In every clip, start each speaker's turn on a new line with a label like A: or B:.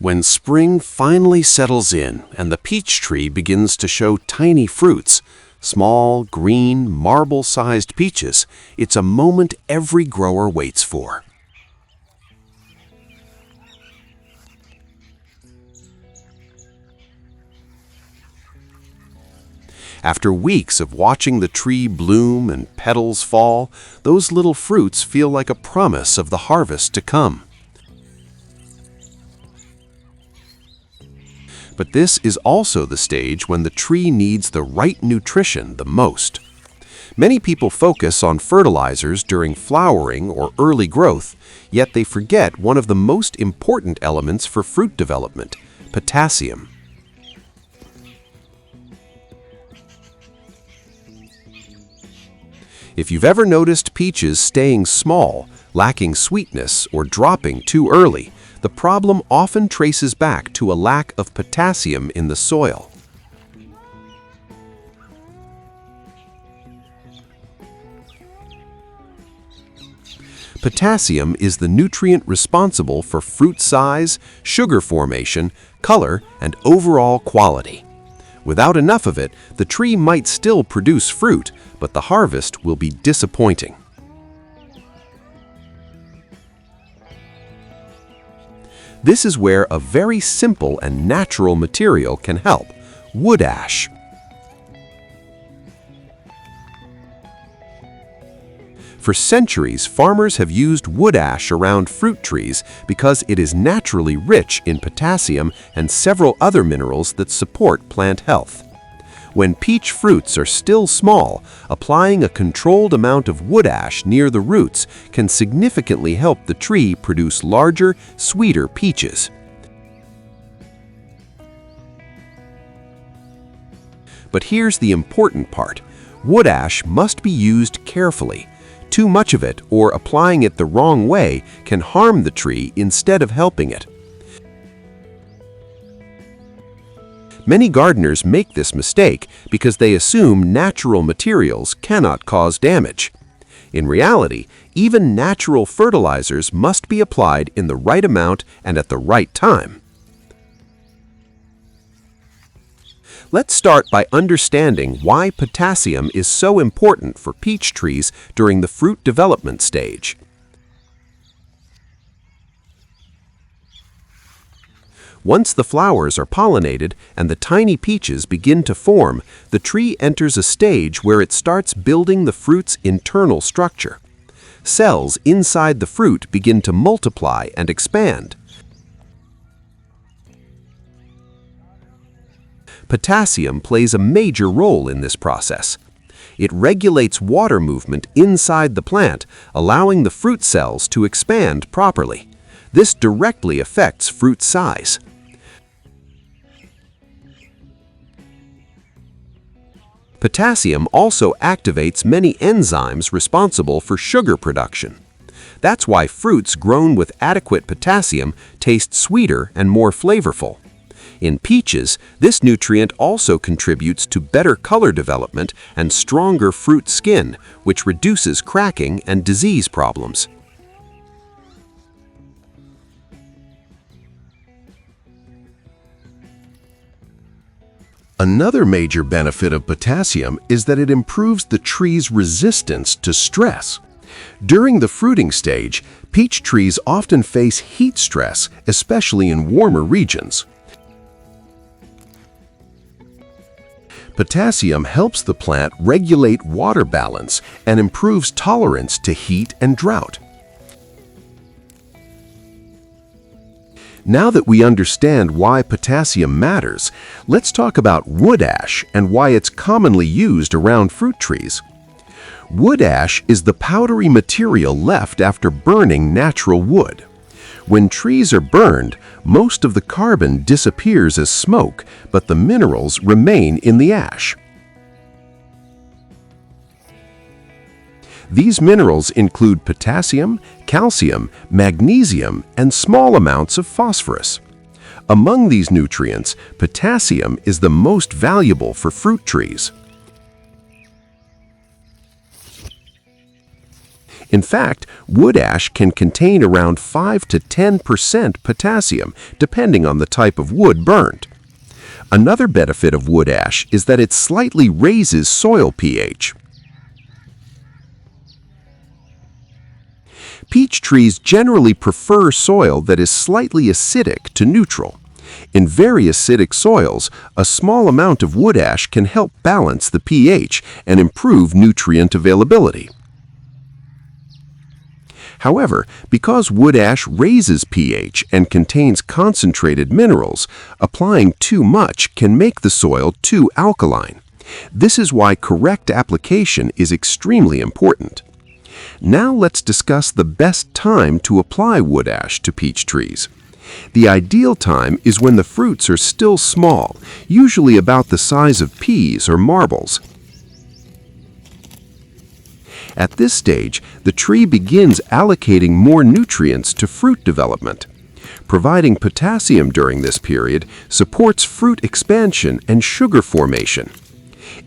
A: When spring finally settles in and the peach tree begins to show tiny fruits, small, green, marble-sized peaches, it's a moment every grower waits for. After weeks of watching the tree bloom and petals fall, those little fruits feel like a promise of the harvest to come. But this is also the stage when the tree needs the right nutrition the most. Many people focus on fertilizers during flowering or early growth, yet they forget one of the most important elements for fruit development: potassium. If you've ever noticed peaches staying small, lacking sweetness, or dropping too early, the problem often traces back to a lack of potassium in the soil. Potassium is the nutrient responsible for fruit size, sugar formation, color, and overall quality. Without enough of it, the tree might still produce fruit, but the harvest will be disappointing. This is where a very simple and natural material can help: wood ash. For centuries, farmers have used wood ash around fruit trees because it is naturally rich in potassium and several other minerals that support plant health. When peach fruits are still small, applying a controlled amount of wood ash near the roots can significantly help the tree produce larger, sweeter peaches. But here's the important part: wood ash must be used carefully. Too much of it, or applying it the wrong way, can harm the tree instead of helping it. Many gardeners make this mistake because they assume natural materials cannot cause damage. In reality, even natural fertilizers must be applied in the right amount and at the right time. Let's start by understanding why potassium is so important for peach trees during the fruit development stage. Once the flowers are pollinated and the tiny peaches begin to form, the tree enters a stage where it starts building the fruit's internal structure. Cells inside the fruit begin to multiply and expand. Potassium plays a major role in this process. It regulates water movement inside the plant, allowing the fruit cells to expand properly. This directly affects fruit size. Potassium also activates many enzymes responsible for sugar production. That's why fruits grown with adequate potassium taste sweeter and more flavorful. In peaches, this nutrient also contributes to better color development and stronger fruit skin, which reduces cracking and disease problems.
B: Another major benefit of potassium is that it improves the tree's resistance to stress. During the fruiting stage, peach trees often face heat stress, especially in warmer regions. Potassium helps the plant regulate water balance and improves tolerance to heat and drought. Now that we understand why potassium matters, let's talk about wood ash and why it's commonly used around fruit trees. Wood ash is the powdery material left after burning natural wood. When trees are burned, most of the carbon disappears as smoke, but the minerals remain in the ash. These minerals include potassium, calcium, magnesium, and small amounts of phosphorus. Among these nutrients, potassium is the most valuable for fruit trees. In fact, wood ash can contain around 5 to 10% potassium, depending on the type of wood burned. Another benefit of wood ash is that it slightly raises soil pH. Peach trees generally prefer soil that is slightly acidic to neutral. In very acidic soils, a small amount of wood ash can help balance the pH and improve nutrient availability. However, because wood ash raises pH and contains concentrated minerals, applying too much can make the soil too alkaline. This is why correct application is extremely important. Now let's discuss the best time to apply wood ash to peach trees. The ideal time is when the fruits are still small, usually about the size of peas or marbles. At this stage, the tree begins allocating more nutrients to fruit development. Providing potassium during this period supports fruit expansion and sugar formation.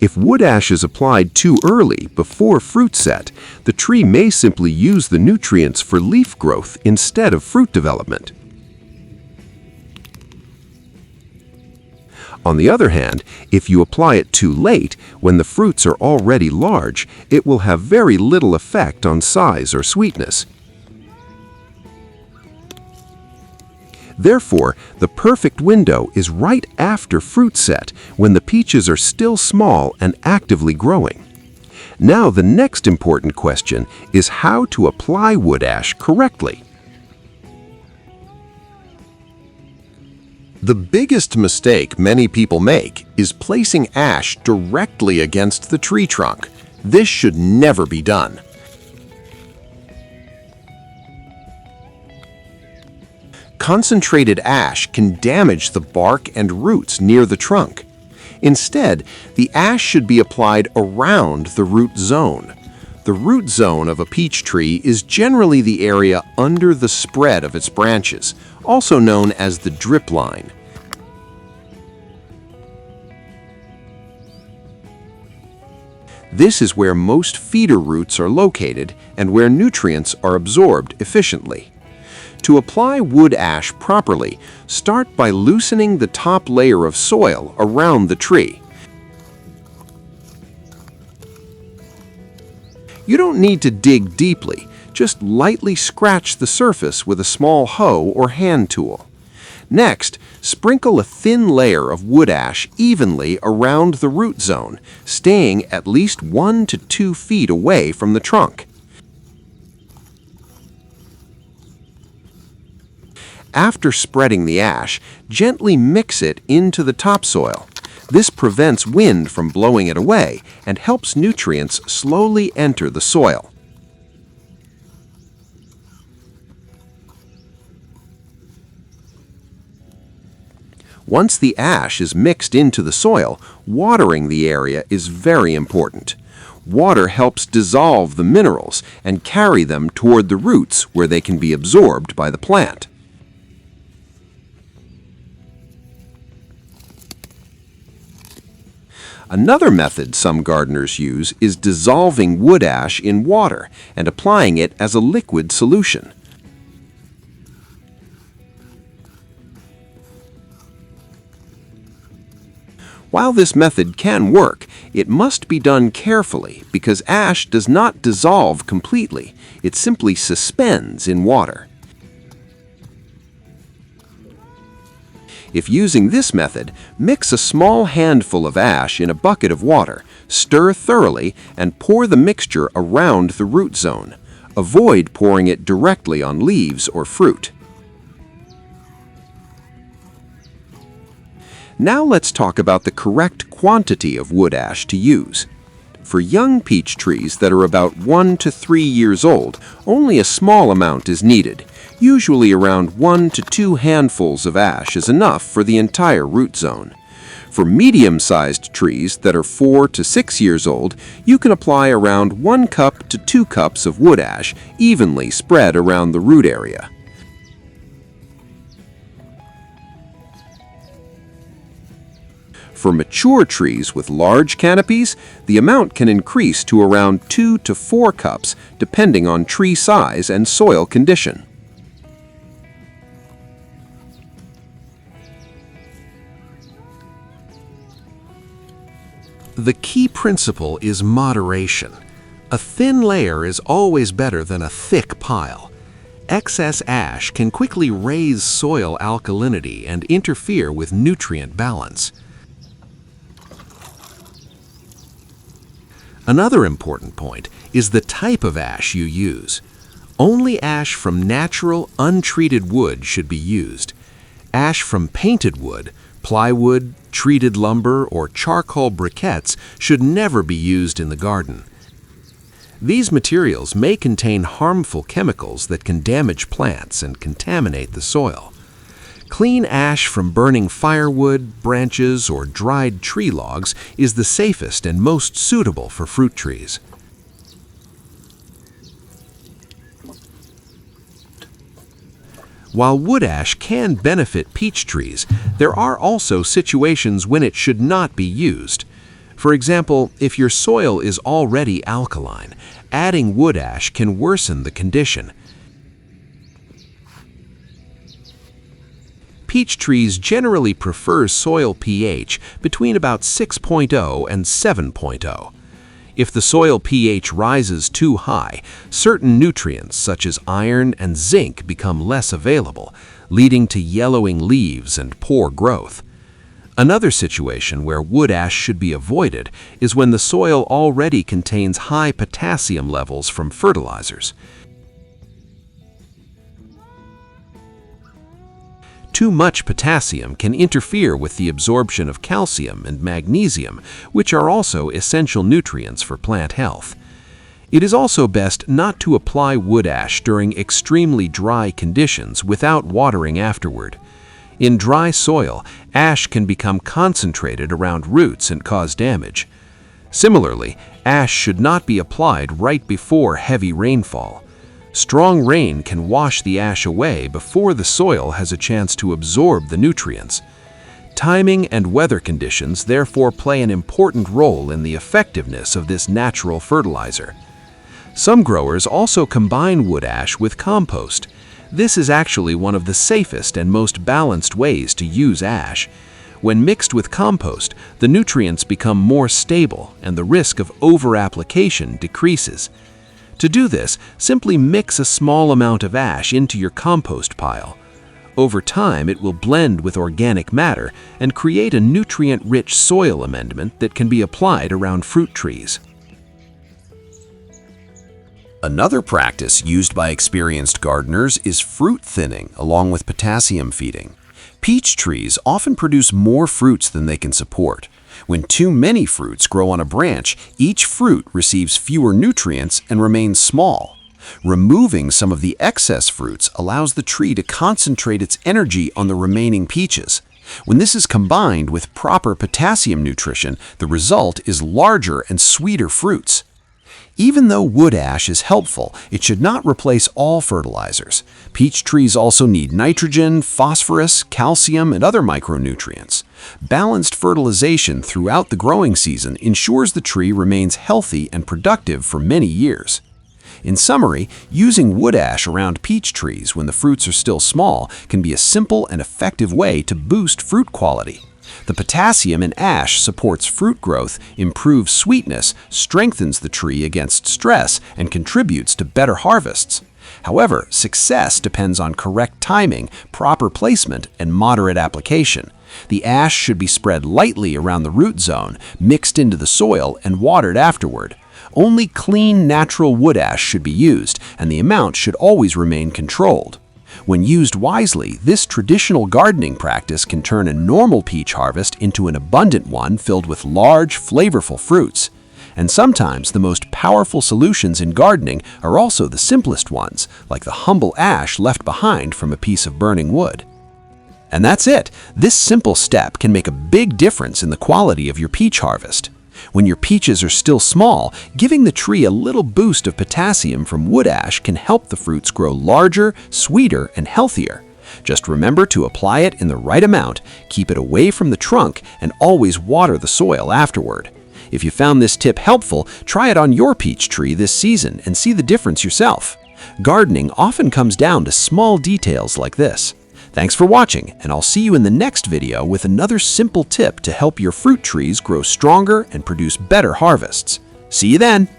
B: If wood ash is applied too early, before fruit set, the tree may simply use the nutrients for leaf growth instead of fruit development. On the other hand, if you apply it too late, when the fruits are already large, it will have very little effect on size or sweetness. Therefore, the perfect window is right after fruit set, when the peaches are still small and actively growing. Now, the next important question is how to apply wood ash correctly.
A: The biggest mistake many people make is placing ash directly against the tree trunk. This should never be done. Concentrated ash can damage the bark and roots near the trunk. Instead, the ash should be applied around the root zone. The root zone of a peach tree is generally the area under the spread of its branches, also known as the drip line. This is where most feeder roots are located and where nutrients are absorbed efficiently. To apply wood ash properly, start by loosening the top layer of soil around the tree. You don't need to dig deeply, just lightly scratch the surface with a small hoe or hand tool. Next, sprinkle a thin layer of wood ash evenly around the root zone, staying at least 1 to 2 feet away from the trunk. After spreading the ash, gently mix it into the topsoil. This prevents wind from blowing it away and helps nutrients slowly enter the soil. Once the ash is mixed into the soil, watering the area is very important. Water helps dissolve the minerals and carry them toward the roots where they can be absorbed by the plant. Another method some gardeners use is dissolving wood ash in water and applying it as a liquid solution. While this method can work, it must be done carefully because ash does not dissolve completely. It simply suspends in water. If using this method, mix a small handful of ash in a bucket of water, stir thoroughly, and pour the mixture around the root zone. Avoid pouring it directly on leaves or fruit. Now let's talk about the correct quantity of wood ash to use. For young peach trees that are about 1 to 3 years old, only a small amount is needed. Usually around 1 to 2 handfuls of ash is enough for the entire root zone. For medium-sized trees that are 4 to 6 years old, you can apply around 1 cup to 2 cups of wood ash evenly spread around the root area. For mature trees with large canopies, the amount can increase to around 2 to 4 cups, depending on tree size and soil condition.
B: The key principle is moderation. A thin layer is always better than a thick pile. Excess ash can quickly raise soil alkalinity and interfere with nutrient balance. Another important point is the type of ash you use. Only ash from natural, untreated wood should be used. Ash from painted wood, plywood, treated lumber, or charcoal briquettes should never be used in the garden. These materials may contain harmful chemicals that can damage plants and contaminate the soil. Clean ash from burning firewood, branches, or dried tree logs is the safest and most suitable for fruit trees. While wood ash can benefit peach trees, there are also situations when it should not be used. For example, if your soil is already alkaline, adding wood ash can worsen the condition. Peach trees generally prefer soil pH between about 6.0 and 7.0. If the soil pH rises too high, certain nutrients such as iron and zinc become less available, leading to yellowing leaves and poor growth. Another situation where wood ash should be avoided is when the soil already contains high potassium levels from fertilizers. Too much potassium can interfere with the absorption of calcium and magnesium, which are also essential nutrients for plant health. It is also best not to apply wood ash during extremely dry conditions without watering afterward. In dry soil, ash can become concentrated around roots and cause damage. Similarly, ash should not be applied right before heavy rainfall. Strong rain can wash the ash away before the soil has a chance to absorb the nutrients. Timing and weather conditions therefore play an important role in the effectiveness of this natural fertilizer. Some growers also combine wood ash with compost. This is actually one of the safest and most balanced ways to use ash. When mixed with compost, the nutrients become more stable and the risk of over-application decreases. To do this, simply mix a small amount of ash into your compost pile. Over time, it will blend with organic matter and create a nutrient-rich soil amendment that can be applied around fruit trees.
A: Another practice used by experienced gardeners is fruit thinning along with potassium feeding. Peach trees often produce more fruits than they can support. When too many fruits grow on a branch, each fruit receives fewer nutrients and remains small. Removing some of the excess fruits allows the tree to concentrate its energy on the remaining peaches. When this is combined with proper potassium nutrition, the result is larger and sweeter fruits. Even though wood ash is helpful, it should not replace all fertilizers. Peach trees also need nitrogen, phosphorus, calcium, and other micronutrients. Balanced fertilization throughout the growing season ensures the tree remains healthy and productive for many years. In summary, using wood ash around peach trees when the fruits are still small can be a simple and effective way to boost fruit quality. The potassium in ash supports fruit growth, improves sweetness, strengthens the tree against stress, and contributes to better harvests. However, success depends on correct timing, proper placement, and moderate application. The ash should be spread lightly around the root zone, mixed into the soil, and watered afterward. Only clean, natural wood ash should be used, and the amount should always remain controlled. When used wisely, this traditional gardening practice can turn a normal peach harvest into an abundant one filled with large, flavorful fruits. And sometimes the most powerful solutions in gardening are also the simplest ones, like the humble ash left behind from a piece of burning wood. And that's it. This simple step can make a big difference in the quality of your peach harvest. When your peaches are still small, giving the tree a little boost of potassium from wood ash can help the fruits grow larger, sweeter, and healthier. Just remember to apply it in the right amount, keep it away from the trunk, and always water the soil afterward. If you found this tip helpful, try it on your peach tree this season and see the difference yourself. Gardening often comes down to small details like this. Thanks for watching, and I'll see you in the next video with another simple tip to help your fruit trees grow stronger and produce better harvests. See you then!